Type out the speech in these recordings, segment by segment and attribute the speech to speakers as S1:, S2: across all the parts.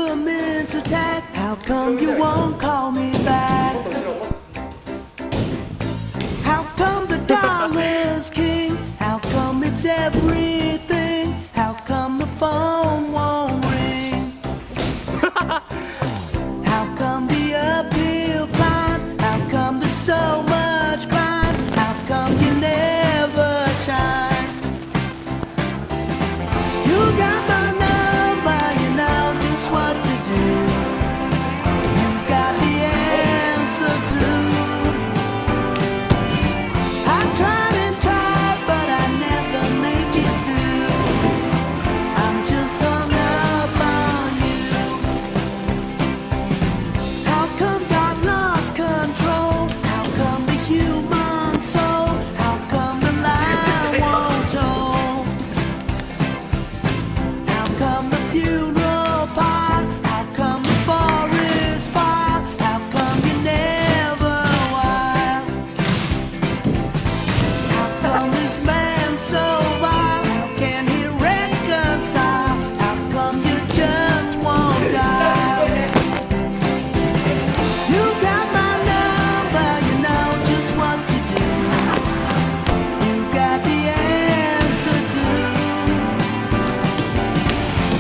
S1: government's attack. How come you won't call me back? How come the dollar's king? How come it's everything? How come the phone won't ring? How come the uphill climb? How come there's so much crime? How come you never shine? You got my number, you know just what to do. You got the answer too. I tried and tried, but I never make it through. I'm just hung up on you. How come God lost control? How come the human soul? How come the line won't toll? How come the funeral pyre? How come the forest fire? How come you never wild? How come this man so vile? How can he reconcile? How come you just won't die? You got my number, you know just what to do. You got the answer too.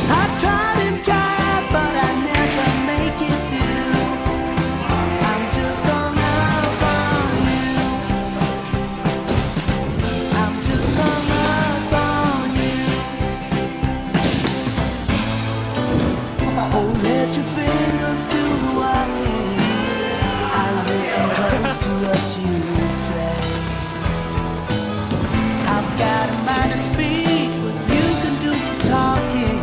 S1: I tried and tried, but I never make it through. I'm just hung up on you. I'm just hung up on you. Oh, let your fingers do the walking. I listen close to what you say. I've got a mind to speak, but you can do the talking.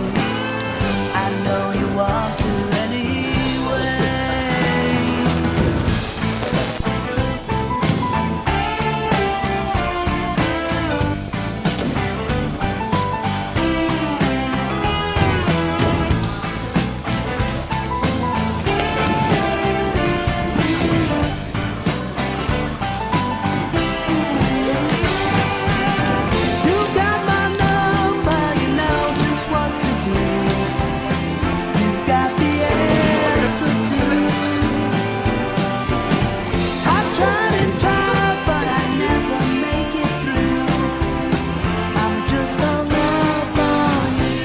S1: I know you want to anyway. You got my number, you know just what to do. You got the answer too. I tried and tried, but I never make it through. I'm just hung up on you.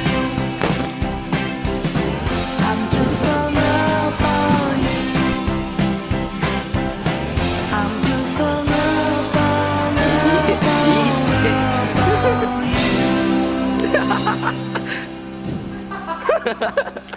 S1: I'm just hung up on you. I'm just hung up on you.